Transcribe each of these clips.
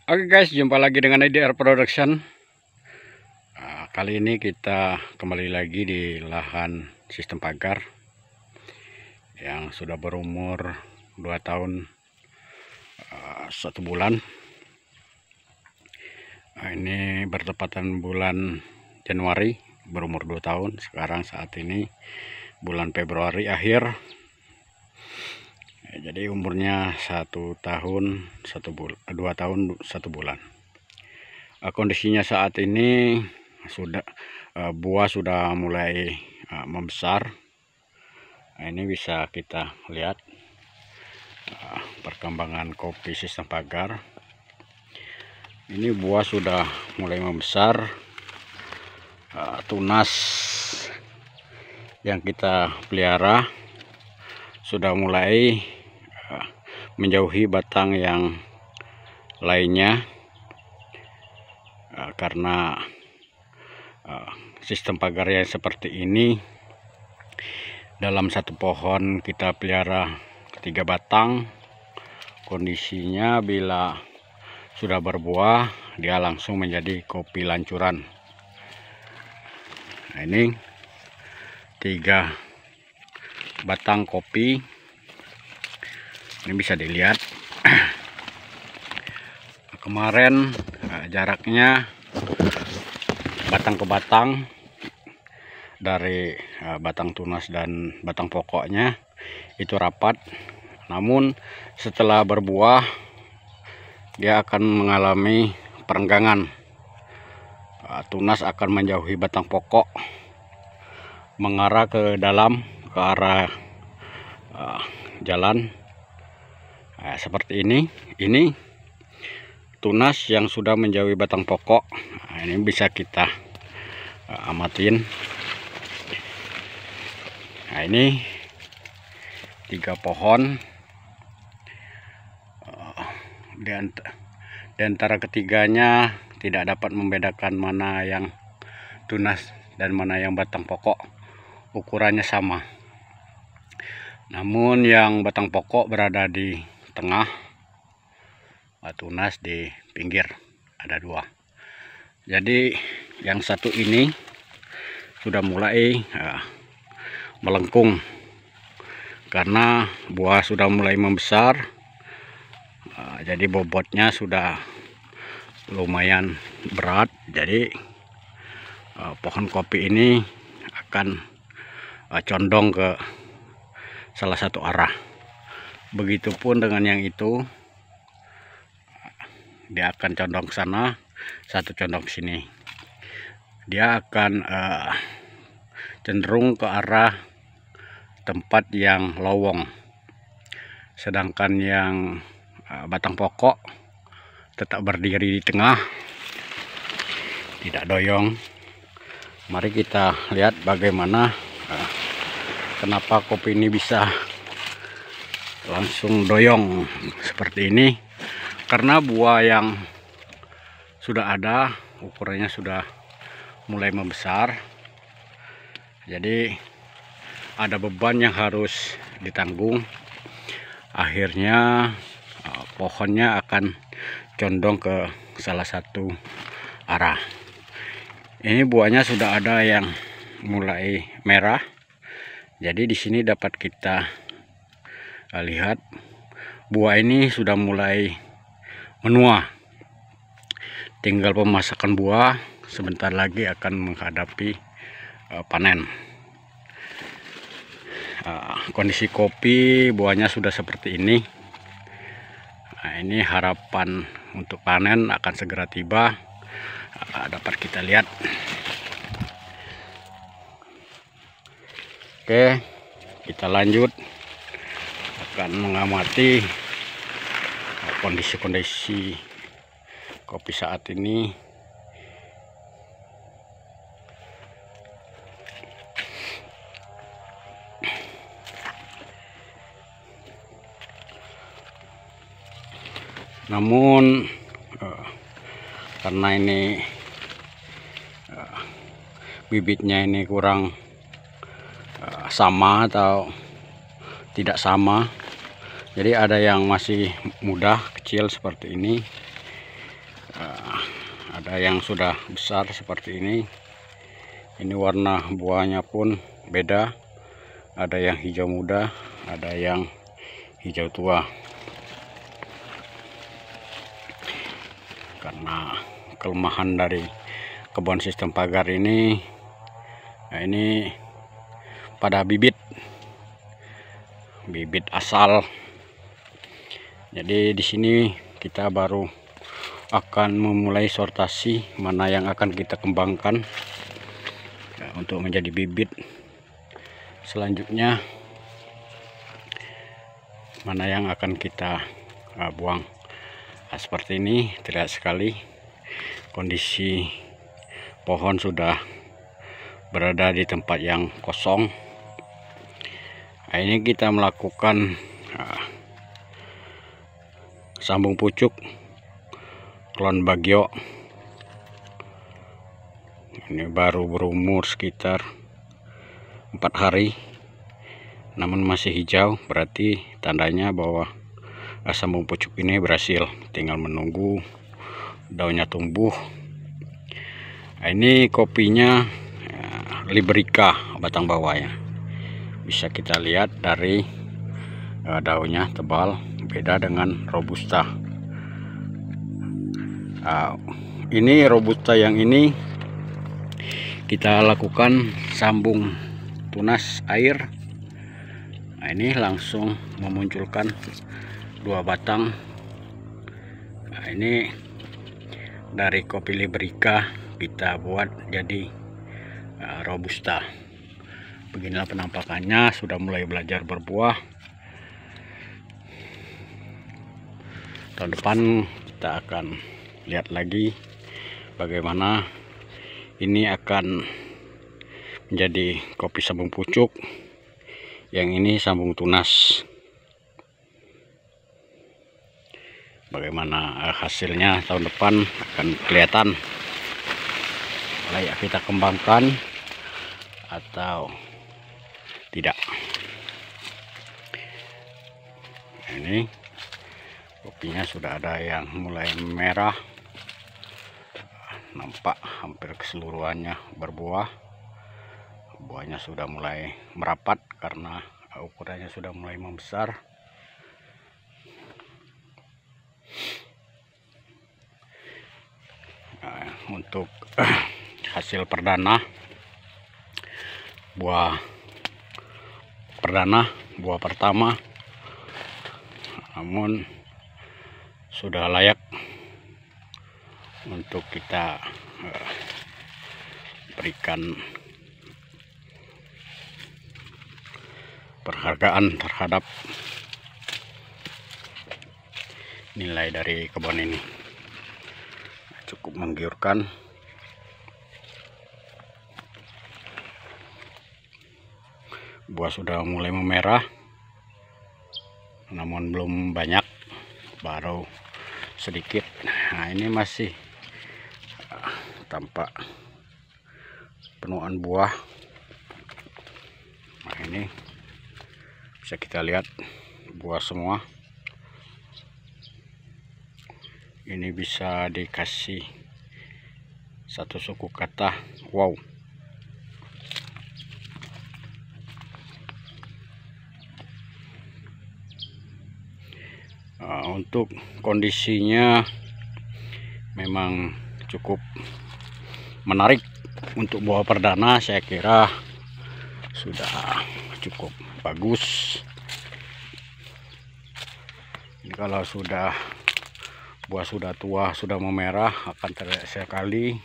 Oke guys, jumpa lagi dengan IDR Production. Kali ini kita kembali lagi di lahan sistem pagar yang sudah berumur 2 tahun 1 bulan. Ini bertepatan bulan Januari, berumur 2 tahun. Sekarang saat ini bulan Februari akhir. Jadi umurnya 1 tahun 2 tahun 1 bulan. Kondisinya saat ini sudah buah sudah mulai membesar. Ini bisa kita lihat perkembangan kopi sistem pagar. Ini buah sudah mulai membesar. Tunas yang kita pelihara sudah mulai menjauhi batang yang lainnya, karena sistem pagar yang seperti ini dalam satu pohon kita pelihara 3 batang. Kondisinya bila sudah berbuah dia langsung menjadi kopi lancuran. Nah, ini 3 batang kopi. Ini bisa dilihat kemarin jaraknya batang ke batang dari batang tunas dan batang pokoknya itu rapat. Namun setelah berbuah dia akan mengalami perenggangan. Tunas akan menjauhi batang pokok, mengarah ke dalam ke arah jalan. Seperti ini tunas yang sudah menjauhi batang pokok. Ini bisa kita amatin. Ini 3 pohon. Di antara ketiganya tidak dapat membedakan mana yang tunas dan mana yang batang pokok. Ukurannya sama. Namun yang batang pokok berada di tengah, tunas di pinggir, ada 2. Jadi yang satu ini sudah mulai melengkung karena buah sudah mulai membesar. Jadi bobotnya sudah lumayan berat. Jadi pohon kopi ini akan condong ke salah satu arah. Begitupun dengan yang itu, dia akan condong ke sana, satu condong ke sini. Dia akan cenderung ke arah tempat yang lowong. Sedangkan yang batang pokok tetap berdiri di tengah, tidak doyong. Mari kita lihat bagaimana kenapa kopi ini bisa langsung doyong seperti ini. Karena buah yang sudah ada ukurannya sudah mulai membesar. Jadi ada beban yang harus ditanggung. Akhirnya pohonnya akan condong ke salah satu arah. Ini buahnya sudah ada yang mulai merah. Jadi di sini dapat kita lihat buah ini sudah mulai menua. Tinggal pemasakan buah, sebentar lagi akan menghadapi panen. Kondisi kopi buahnya sudah seperti ini. Ini harapan untuk panen akan segera tiba. Dapat kita lihat. Oke, kita lanjut akan mengamati kondisi kopi saat ini. Namun karena ini bibitnya ini kurang sama atau tidak sama, jadi ada yang masih muda kecil seperti ini. Ada yang sudah besar seperti ini. Ini warna buahnya pun beda. Ada yang hijau muda, ada yang hijau tua. Karena kelemahan dari kebun sistem pagar ini, ini pada bibit asal. Jadi di sini kita baru akan memulai sortasi mana yang akan kita kembangkan untuk menjadi bibit selanjutnya, mana yang akan kita buang. Seperti ini, terlihat sekali kondisi pohon sudah berada di tempat yang kosong. Ini kita melakukan sambung pucuk klon Bagio. Ini baru berumur sekitar 4 hari, namun masih hijau, berarti tandanya bahwa sambung pucuk ini berhasil. Tinggal menunggu daunnya tumbuh. Ini kopinya Liberica batang bawahnya, bisa kita lihat dari daunnya tebal, beda dengan Robusta. Ini Robusta yang ini kita lakukan sambung tunas air. Ini langsung memunculkan 2 batang. Ini dari kopi Liberica kita buat jadi Robusta. Beginilah penampakannya, sudah mulai belajar berbuah. Tahun depan kita akan lihat lagi bagaimana ini akan menjadi kopi sambung pucuk, yang ini sambung tunas. Bagaimana hasilnya tahun depan akan kelihatan, layak kita kembangkan atau tidak. Ini kopinya sudah ada yang mulai merah, nampak hampir keseluruhannya berbuah. Buahnya sudah mulai merapat karena ukurannya sudah mulai membesar. Untuk hasil perdana, buah pertama, namun sudah layak untuk kita berikan penghargaan terhadap nilai dari kebun ini. Cukup menggiurkan. Buah sudah mulai memerah, namun belum banyak, baru sedikit. Nah, ini masih tampak penuhan buah. Nah, ini bisa kita lihat buah semua. Ini bisa dikasih satu suku kata wow. Untuk kondisinya memang cukup menarik. Untuk buah perdana saya kira sudah cukup bagus. Ini kalau sudah buah sudah tua, sudah memerah, akan terlihat sekali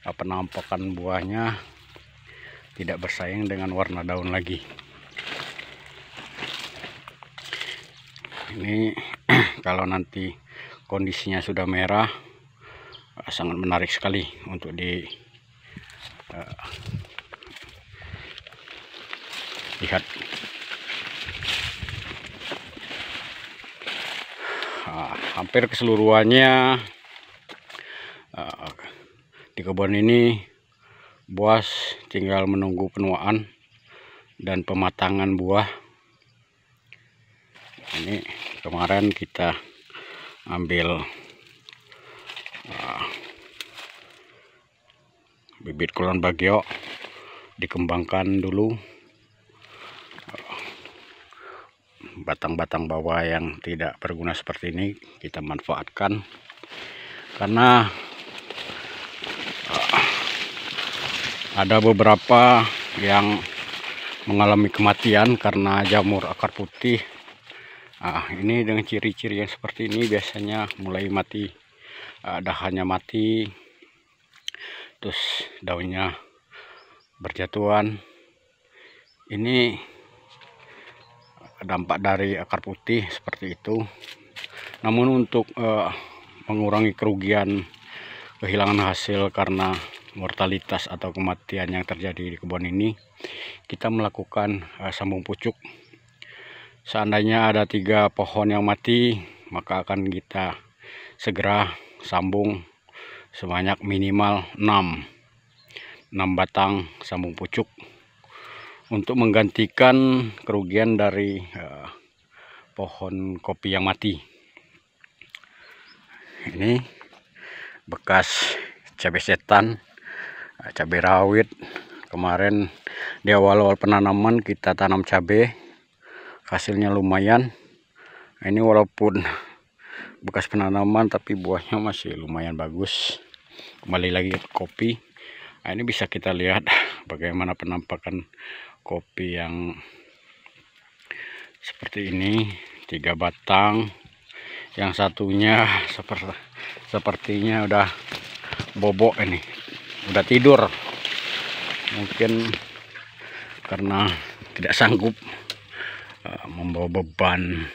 penampakan buahnya tidak bersaing dengan warna daun lagi. Ini kalau nanti kondisinya sudah merah, sangat menarik sekali untuk lihat. Hampir keseluruhannya di kebun ini buah tinggal menunggu penuaan dan pematangan buah. Ini kemarin kita ambil bibit kulon bagio dikembangkan dulu. Batang-batang bawah yang tidak berguna seperti ini kita manfaatkan, karena ada beberapa yang mengalami kematian karena jamur akar putih. Ini dengan ciri-ciri yang seperti ini biasanya mulai mati, dahannya mati, terus daunnya berjatuhan. Ini dampak dari akar putih seperti itu. Namun untuk mengurangi kerugian kehilangan hasil karena mortalitas atau kematian yang terjadi di kebun ini, kita melakukan sambung pucuk. Seandainya ada 3 pohon yang mati, maka akan kita segera sambung sebanyak minimal 6 batang sambung pucuk untuk menggantikan kerugian dari pohon kopi yang mati. Ini bekas cabai setan, cabai rawit. Kemarin di awal-awal penanaman kita tanam cabai, hasilnya lumayan. Ini walaupun bekas penanaman tapi buahnya masih lumayan bagus. Kembali lagi ke kopi. Ini bisa kita lihat bagaimana penampakan kopi yang seperti ini. 3 batang, yang satunya sepertinya udah bobok, ini udah tidur, mungkin karena tidak sanggup membawa beban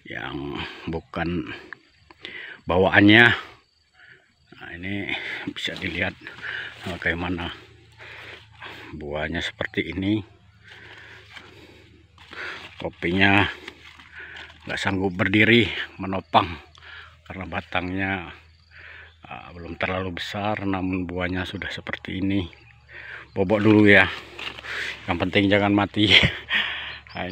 yang bukan bawaannya. Ini bisa dilihat bagaimana buahnya seperti ini. Kopinya nggak sanggup berdiri menopang karena batangnya belum terlalu besar, namun buahnya sudah seperti ini. Bobok dulu ya, yang penting jangan mati. Nah,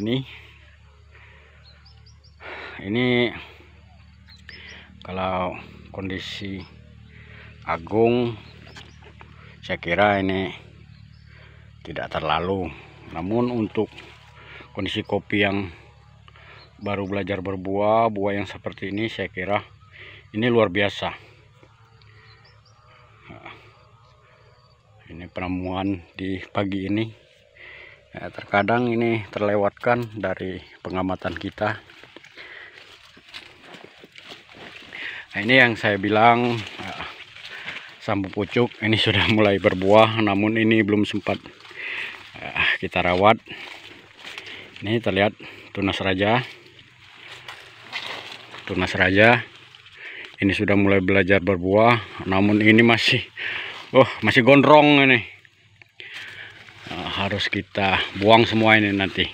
ini kalau kondisi Agung saya kira ini tidak terlalu, namun untuk kondisi kopi yang baru belajar berbuah, buah yang seperti ini, saya kira ini luar biasa. Ini penemuan di pagi ini, ya, terkadang ini terlewatkan dari pengamatan kita. Nah, ini yang saya bilang sambung pucuk ini sudah mulai berbuah, namun ini belum sempat kita rawat. Ini terlihat tunas raja. Ini sudah mulai belajar berbuah, namun ini masih gondrong ini. Harus kita buang semua ini nanti.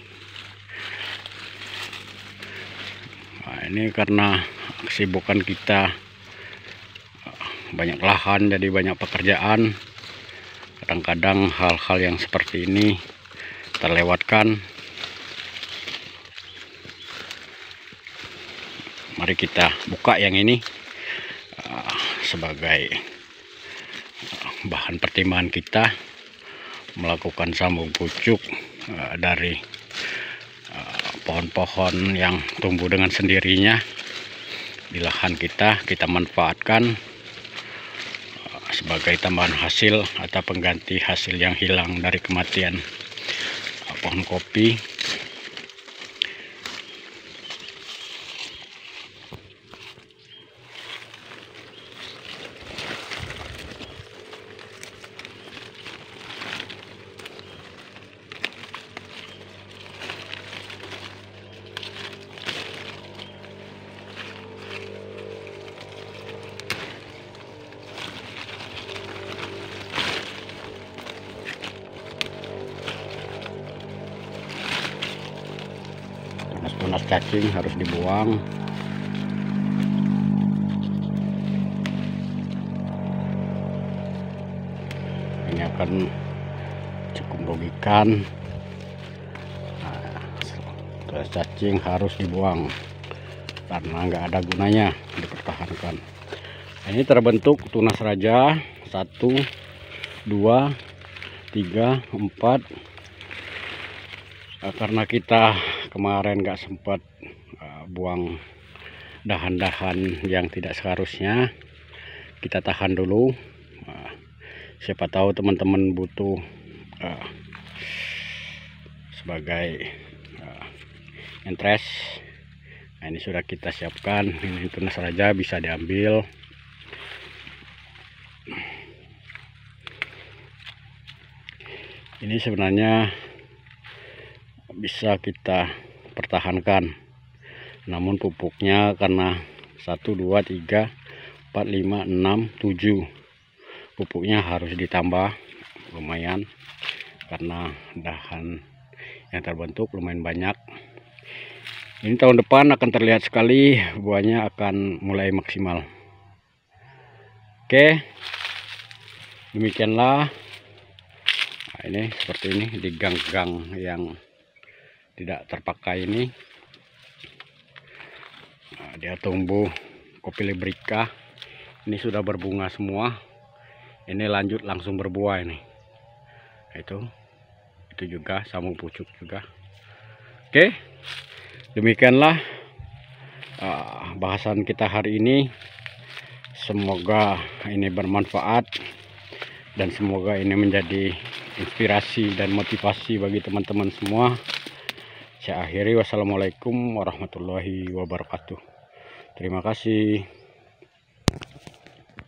Nah, ini karena kesibukan kita banyak lahan, jadi banyak pekerjaan. Kadang-kadang hal-hal yang seperti ini terlewatkan. Mari kita buka yang ini sebagai bahan pertimbangan kita melakukan sambung pucuk dari pohon-pohon yang tumbuh dengan sendirinya di lahan kita manfaatkan sebagai tambahan hasil atau pengganti hasil yang hilang dari kematian pohon kopi. Tunas cacing harus dibuang. Ini akan cukup merugikan. Tunas cacing harus dibuang karena nggak ada gunanya dipertahankan. Ini terbentuk tunas raja 1, 2, 3, 4. Karena kita kemarin nggak sempat buang dahan-dahan yang tidak seharusnya, kita tahan dulu. Siapa tahu teman-teman butuh sebagai interest. Nah, ini sudah kita siapkan. Ini tunas raja bisa diambil. Ini sebenarnya bisa kita pertahankan, namun pupuknya karena 1, 2, 3, 4, 5, 6, 7 pupuknya harus ditambah lumayan karena dahan yang terbentuk lumayan banyak. Ini tahun depan akan terlihat sekali, buahnya akan mulai maksimal. Oke, demikianlah. Nah, ini seperti ini di gang-gang yang tidak terpakai ini. Nah, dia tumbuh kopi librika. Ini sudah berbunga semua. Ini lanjut langsung berbuah ini. Itu juga samu pucuk juga. Oke, demikianlah bahasan kita hari ini. Semoga ini bermanfaat dan semoga ini menjadi inspirasi dan motivasi bagi teman-teman semua. Saya akhiri, wassalamualaikum warahmatullahi wabarakatuh. Terima kasih.